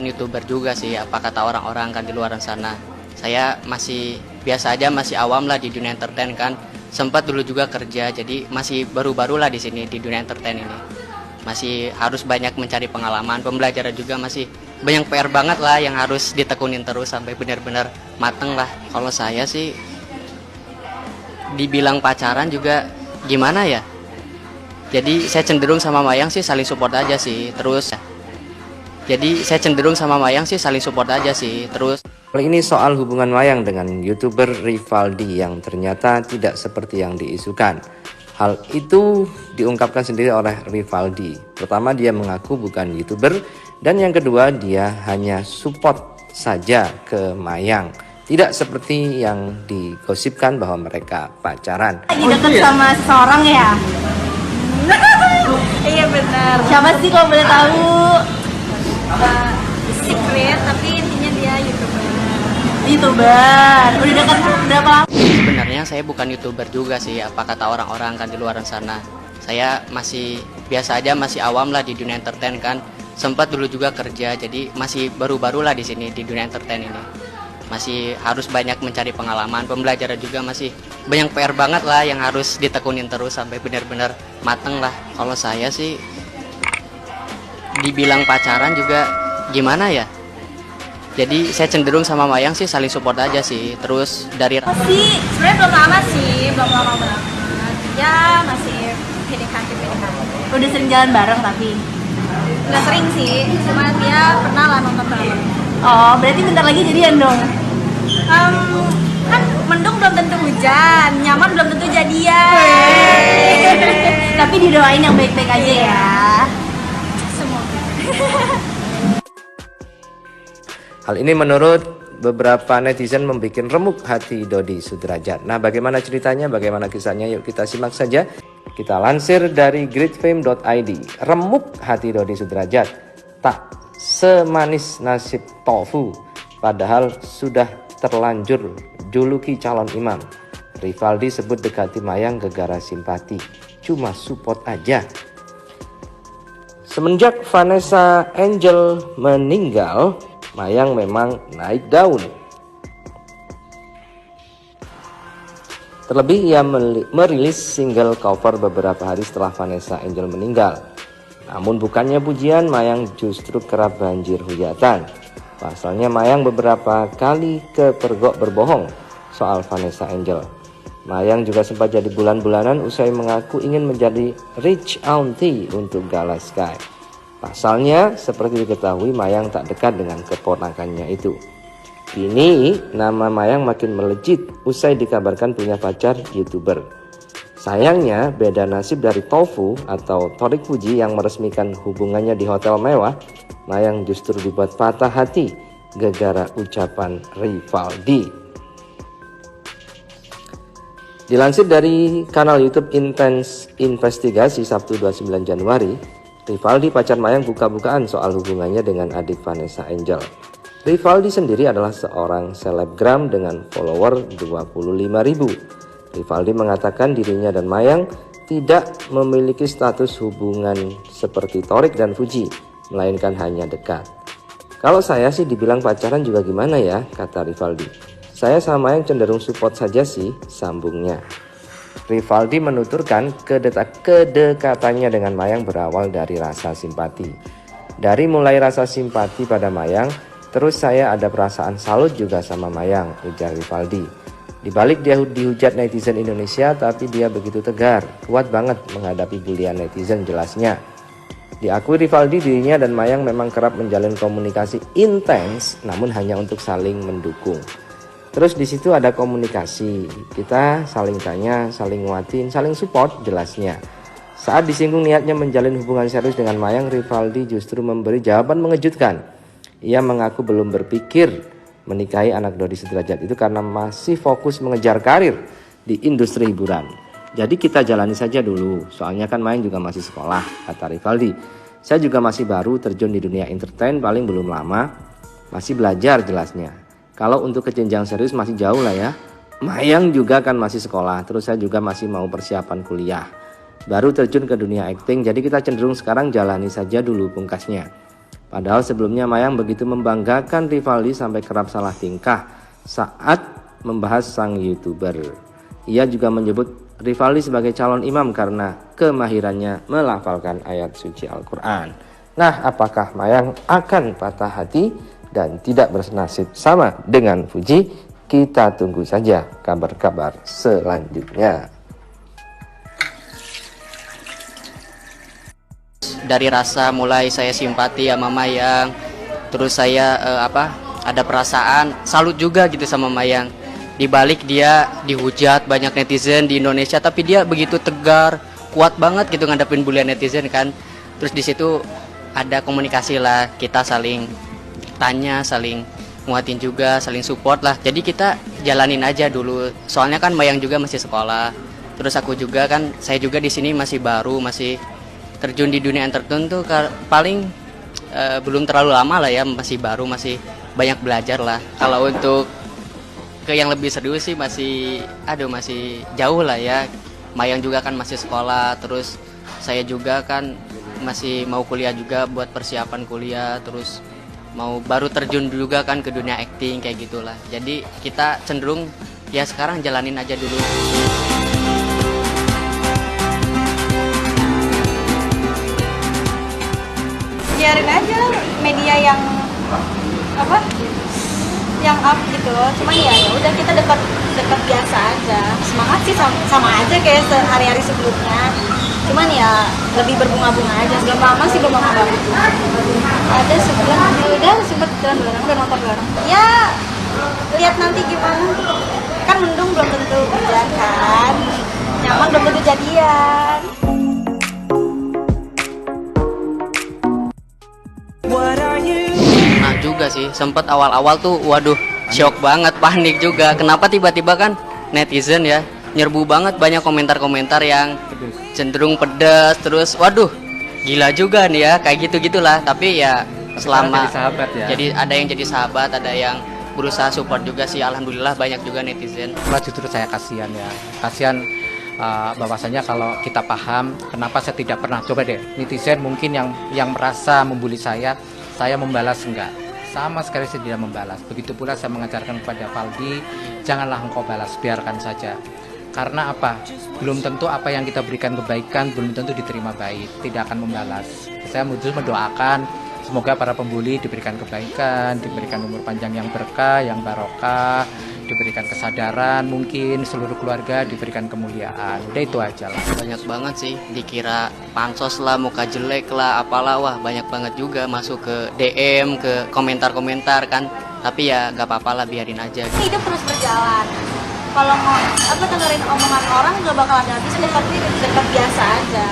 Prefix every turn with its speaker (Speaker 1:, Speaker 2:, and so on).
Speaker 1: YouTuber juga sih, apa kata orang-orang kan di luar sana. Saya masih biasa aja, masih awam lah di dunia entertain kan. Sempat dulu juga kerja, jadi masih baru-baru lah di sini di dunia entertain ini. Masih harus banyak mencari pengalaman, pembelajaran juga masih banyak PR banget lah yang harus ditekunin terus sampai benar-benar mateng lah. Kalau saya sih dibilang pacaran juga gimana ya? Jadi saya cenderung sama Mayang sih saling support aja sih. Terus
Speaker 2: Kali ini soal hubungan Mayang dengan YouTuber Rivaldi yang ternyata tidak seperti yang diisukan. Hal itu diungkapkan sendiri oleh Rivaldi. Pertama, dia mengaku bukan YouTuber, dan yang kedua, dia hanya support saja ke Mayang. Tidak seperti yang digosipkan bahwa mereka pacaran.
Speaker 3: Lagi deket sama seseorang ya?
Speaker 4: Iya benar.
Speaker 3: Siapa sih kalau boleh tahu?
Speaker 4: Secret tapi intinya dia YouTuber.
Speaker 3: YouTuber. Udah deket berapa lama?
Speaker 1: sebenarnya saya bukan YouTuber juga sih, apa kata orang-orang kan di luar sana. Saya masih biasa aja, masih awam lah di dunia entertain kan. Sempat dulu juga kerja, jadi masih baru-baru lah di sini di dunia entertain ini. Masih harus banyak mencari pengalaman, pembelajaran juga masih banyak PR banget lah yang harus ditekunin terus sampai benar-benar mateng lah. Kalau saya sih dibilang pacaran juga gimana ya? Jadi saya cenderung sama Mayang sih saling support aja sih. Terus dari
Speaker 4: Sih sebenarnya belum lama sih, belum lama banget. Ya masih PDKT.
Speaker 3: Udah sering jalan bareng tapi.
Speaker 4: Nggak sering sih, cuma dia pernah lah nonton bareng.
Speaker 3: Oh, berarti bentar lagi jadian dong.
Speaker 4: Kan mendung belum tentu hujan, nyaman belum tentu jadian.
Speaker 3: Tapi didoain yang baik-baik aja ya.
Speaker 4: Semoga.
Speaker 2: Hal ini menurut beberapa netizen membuat remuk hati Dodi Sudrajat. Nah, bagaimana ceritanya, bagaimana kisahnya? Yuk kita simak saja. Kita lansir dari greatfame.id. Remuk hati Dodi Sudrajat, tak semanis nasib tofu, padahal sudah terlanjur juluki calon imam. Rivaldi sebut dekati Mayang gegara simpati, cuma support aja. Semenjak Vanessa Angel meninggal, Mayang memang naik daun. Terlebih ia merilis single cover beberapa hari setelah Vanessa Angel meninggal. Namun bukannya pujian, Mayang justru kerap banjir hujatan. Pasalnya Mayang beberapa kali kepergok berbohong soal Vanessa Angel. Mayang juga sempat jadi bulan-bulanan usai mengaku ingin menjadi rich auntie untuk Gala Sky. Pasalnya, seperti diketahui, Mayang tak dekat dengan keponakannya itu. Kini, nama Mayang makin melejit usai dikabarkan punya pacar YouTuber. Sayangnya, beda nasib dari Tofu atau Torik Fuji yang meresmikan hubungannya di hotel mewah. Mayang justru dibuat patah hati gara-gara ucapan Rivaldi. Dilansir dari kanal YouTube Intense Investigasi Sabtu 29 Januari, Rivaldi pacar Mayang buka-bukaan soal hubungannya dengan adik Vanessa Angel. Rivaldi sendiri adalah seorang selebgram dengan follower 25.000. Rivaldi mengatakan dirinya dan Mayang tidak memiliki status hubungan seperti Torik dan Fuji, melainkan hanya dekat. Kalau saya sih dibilang pacaran juga gimana ya, kata Rivaldi. Saya sama Mayang cenderung support saja sih, sambungnya. Rivaldi menuturkan kedekatannya dengan Mayang berawal dari rasa simpati. Dari mulai rasa simpati pada Mayang, terus saya ada perasaan salut juga sama Mayang, ujar Rivaldi. Di balik dia dihujat netizen Indonesia, tapi dia begitu tegar, kuat banget menghadapi bulian netizen, jelasnya. Diakui Rivaldi, dirinya dan Mayang memang kerap menjalin komunikasi intens, namun hanya untuk saling mendukung. Terus di situ ada komunikasi, kita saling tanya, saling nguatin, saling support, jelasnya. Saat disinggung niatnya menjalin hubungan serius dengan Mayang, Rivaldi justru memberi jawaban mengejutkan. Ia mengaku belum berpikir menikahi anak Dodi Sudrajat itu karena masih fokus mengejar karir di industri hiburan. Jadi kita jalani saja dulu, soalnya kan Mayang juga masih sekolah, kata Rivaldi. Saya juga masih baru terjun di dunia entertain, paling belum lama, masih belajar, jelasnya. Kalau untuk ke jenjang serius masih jauh lah ya. Mayang juga kan masih sekolah, terus saya juga masih mau persiapan kuliah. Baru terjun ke dunia akting, jadi kita cenderung sekarang jalani saja dulu, pungkasnya. Padahal sebelumnya Mayang begitu membanggakan Rivaldi sampai kerap salah tingkah saat membahas sang YouTuber. Ia juga menyebut Rivaldi sebagai calon imam karena kemahirannya melafalkan ayat suci Al-Quran. Nah, apakah Mayang akan patah hati dan tidak bernasib sama dengan Fuji? Kita tunggu saja kabar-kabar selanjutnya.
Speaker 1: Dari rasa mulai saya simpati sama Mayang, terus saya ada perasaan salut juga gitu sama Mayang. Di balik dia dihujat banyak netizen di Indonesia, tapi dia begitu tegar, kuat banget gitu ngadepin bulian netizen kan. Terus di situ ada komunikasi lah, kita saling tanya, saling nguatin juga, saling support lah. Jadi kita jalanin aja dulu. Soalnya kan Mayang juga masih sekolah. Terus aku juga kan, saya juga di sini masih baru, masih terjun di dunia entertain tuh paling belum terlalu lama lah ya, masih baru, masih banyak belajar lah. Kalau untuk ke yang lebih serius sih masih jauh lah ya. Mayang juga kan masih sekolah, terus saya juga kan masih mau kuliah juga buat persiapan kuliah, terus mau baru terjun juga kan ke dunia acting kayak gitulah. Jadi kita cenderung ya sekarang jalanin aja dulu.
Speaker 4: Biarin aja media yang yang up gitu, cuman ya udah kita dekat biasa aja. Semangat sih sama aja kayak sehari-hari sebelumnya, cuman ya lebih berbunga-bunga aja. Belum lama sih, belum lama banget, ada sebulan udah sempet jalan bareng, udah nonton bareng ya. Lihat nanti gimana, kan mendung belum tentu hujan kan, nyaman belum tentu jadian.
Speaker 1: Nah juga sih, sempat awal-awal tuh waduh shock banget, panik juga. Kenapa tiba-tiba kan netizen ya nyerbu banget, banyak komentar-komentar yang cenderung pedas. Terus waduh gila juga nih ya, kayak gitu-gitulah. Tapi ya selama
Speaker 5: jadi sahabat ya.
Speaker 1: Jadi ada yang jadi sahabat, ada yang berusaha support juga sih. Alhamdulillah banyak juga netizen.
Speaker 5: Justru saya kasihan ya, kasihan bahwasanya kalau kita paham kenapa saya tidak pernah, coba deh netizen mungkin yang merasa membuli saya membalas enggak, sama sekali saya tidak membalas. Begitu pula saya mengajarkan kepada Valdi, janganlah engkau balas, biarkan saja. Karena apa? Belum tentu apa yang kita berikan kebaikan belum tentu diterima baik, tidak akan membalas. Saya mendoakan semoga para pembuli diberikan kebaikan, diberikan umur panjang yang berkah, yang barokah, diberikan kesadaran, mungkin seluruh keluarga diberikan kemuliaan. Udah itu aja lah.
Speaker 1: Banyak banget sih, dikira pansos lah, muka jelek lah, apalah, wah banyak banget juga masuk ke DM, ke komentar-komentar kan. Tapi ya gak apa-apa lah, biarin aja.
Speaker 4: Hidup terus berjalan. Kalau mau dengerin omongan orang gak bakal ada habis, dekat biasa aja.